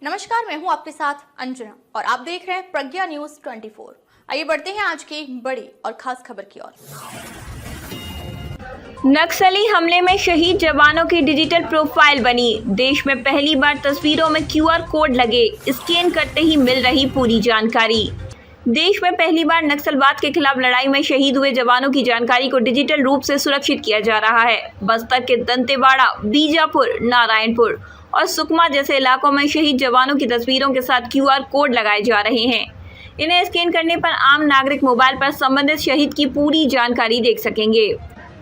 नमस्कार, मैं हूं आपके साथ अंजना और आप देख रहे हैं प्रज्ञा न्यूज 24। आइए बढ़ते हैं आज की बड़ी और खास खबर की ओर। नक्सली हमले में शहीद जवानों की डिजिटल प्रोफाइल बनी। देश में पहली बार तस्वीरों में QR कोड लगे, स्कैन करते ही मिल रही पूरी जानकारी। देश में पहली बार नक्सलवाद के खिलाफ लड़ाई में शहीद हुए जवानों की जानकारी को डिजिटल रूप से सुरक्षित किया जा रहा है। बस्तर के दंतेवाड़ा, बीजापुर, नारायणपुर और सुकमा जैसे इलाकों में शहीद जवानों की तस्वीरों के साथ QR कोड लगाए जा रहे हैं। इन्हें स्कैन करने पर आम नागरिक मोबाइल पर संबंधित शहीद की पूरी जानकारी देख सकेंगे।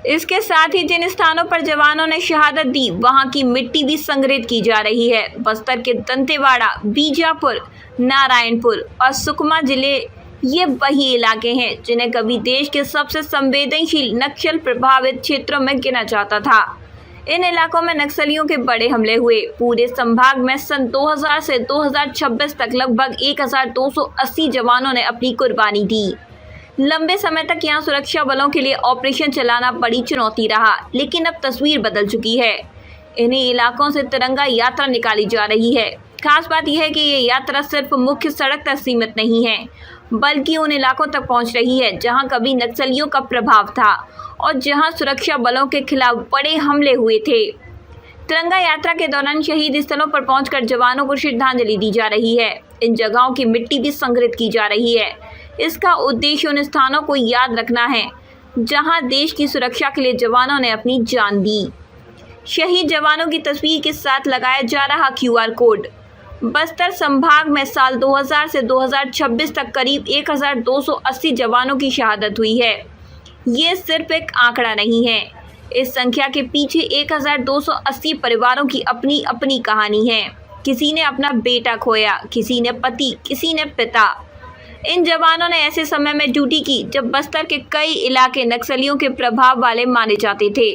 इसके साथ ही जिन स्थानों पर जवानों ने शहादत दी, वहां की मिट्टी भी संग्रहित की जा रही है। बस्तर के दंतेवाड़ा, बीजापुर, नारायणपुर और सुकमा जिले ये वही इलाके हैं जिन्हें कभी देश के सबसे संवेदनशील नक्सल प्रभावित क्षेत्रों में गिना जाता था। इन इलाकों में नक्सलियों के बड़े हमले हुए। पूरे संभाग में सन 2000 से 2026 तक लगभग 1280 जवानों ने अपनी कुर्बानी दी। लंबे समय तक यहां सुरक्षा बलों के लिए ऑपरेशन चलाना बड़ी चुनौती रहा, लेकिन अब तस्वीर बदल चुकी है। इन्हीं इलाकों से तिरंगा यात्रा निकाली जा रही है। खास बात यह है कि ये यात्रा सिर्फ मुख्य सड़क तक सीमित नहीं है, बल्कि उन इलाकों तक पहुंच रही है जहां कभी नक्सलियों का प्रभाव था और जहां सुरक्षा बलों के खिलाफ बड़े हमले हुए थे। तिरंगा यात्रा के दौरान शहीद स्थलों पर पहुंचकर जवानों को श्रद्धांजलि दी जा रही है। इन जगहों की मिट्टी भी संग्रहित की जा रही है। इसका उद्देश्य उन स्थानों को याद रखना है जहां देश की सुरक्षा के लिए जवानों ने अपनी जान दी। शहीद जवानों की तस्वीर के साथ लगाया जा रहा QR कोड। बस्तर संभाग में साल 2000 से 2026 तक करीब 1280 जवानों की शहादत हुई है। ये सिर्फ एक आंकड़ा नहीं है, इस संख्या के पीछे 1280 परिवारों की अपनी अपनी कहानी है। किसी ने अपना बेटा खोया, किसी ने पति, किसी ने पिता। इन जवानों ने ऐसे समय में ड्यूटी की जब बस्तर के कई इलाके नक्सलियों के प्रभाव वाले माने जाते थे।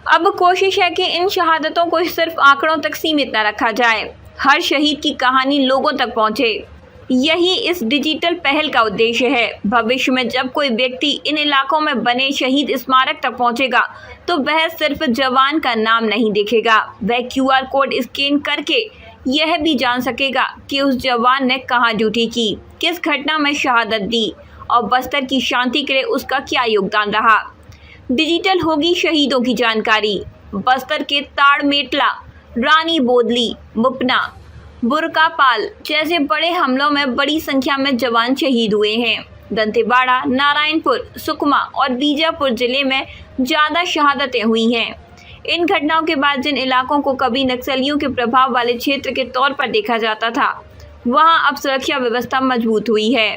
अब कोशिश है कि इन शहादतों को सिर्फ आंकड़ों तक सीमित न रखा जाए, हर शहीद की कहानी लोगों तक पहुंचे। यही इस डिजिटल पहल का उद्देश्य है। भविष्य में जब कोई व्यक्ति इन इलाकों में बने शहीद स्मारक तक पहुंचेगा तो वह सिर्फ जवान का नाम नहीं देखेगा, वह QR कोड स्कैन करके यह भी जान सकेगा कि उस जवान ने कहां ड्यूटी की, किस घटना में शहादत दी और बस्तर की शांति के लिए उसका क्या योगदान रहा। डिजिटल होगी शहीदों की जानकारी। बस्तर के ताड़मेटला, रानी बोदली, मुपना, बुरकापाल जैसे बड़े हमलों में बड़ी संख्या में जवान शहीद हुए हैं। दंतेवाड़ा, नारायणपुर, सुकमा और बीजापुर जिले में ज़्यादा शहादतें हुई हैं। इन घटनाओं के बाद जिन इलाकों को कभी नक्सलियों के प्रभाव वाले क्षेत्र के तौर पर देखा जाता था, वहां अब सुरक्षा व्यवस्था मजबूत हुई है।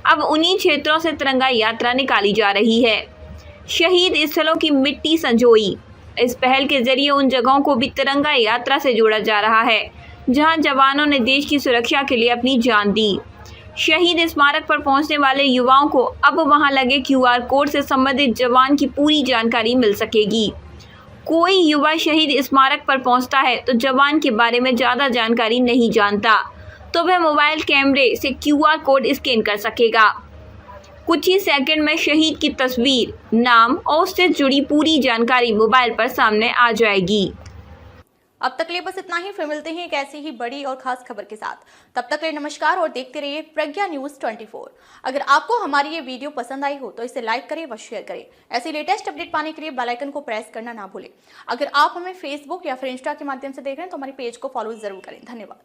अब उन्हीं क्षेत्रों से तिरंगा यात्रा निकाली जा रही है। शहीद स्थलों की मिट्टी संजोई। इस पहल के जरिए उन जगहों को भी तिरंगा यात्रा से जोड़ा जा रहा है जहां जवानों ने देश की सुरक्षा के लिए अपनी जान दी। शहीद स्मारक पर पहुंचने वाले युवाओं को अब वहां लगे QR कोड से संबंधित जवान की पूरी जानकारी मिल सकेगी। कोई युवा शहीद स्मारक पर पहुंचता है तो जवान के बारे में ज़्यादा जानकारी नहीं जानता, तो वह मोबाइल कैमरे से QR कोड स्कैन कर सकेगा। कुछ ही सेकंड में शहीद की तस्वीर, नाम और उससे जुड़ी पूरी जानकारी मोबाइल पर सामने आ जाएगी। अब तक लिए बस इतना ही, फिर मिलते हैं एक ऐसी ही बड़ी और खास खबर के साथ। तब तक लिए नमस्कार और देखते रहिए प्रज्ञा न्यूज 24। अगर आपको हमारी ये वीडियो पसंद आई हो तो इसे लाइक करें व शेयर करें। ऐसी लेटेस्ट अपडेट पाने के लिए बेल आइकन को प्रेस करना ना भूलें। अगर आप हमें फेसबुक या फिर इंस्टा के माध्यम से देख रहे हैं तो हमारे पेज को फॉलो जरूर करें। धन्यवाद।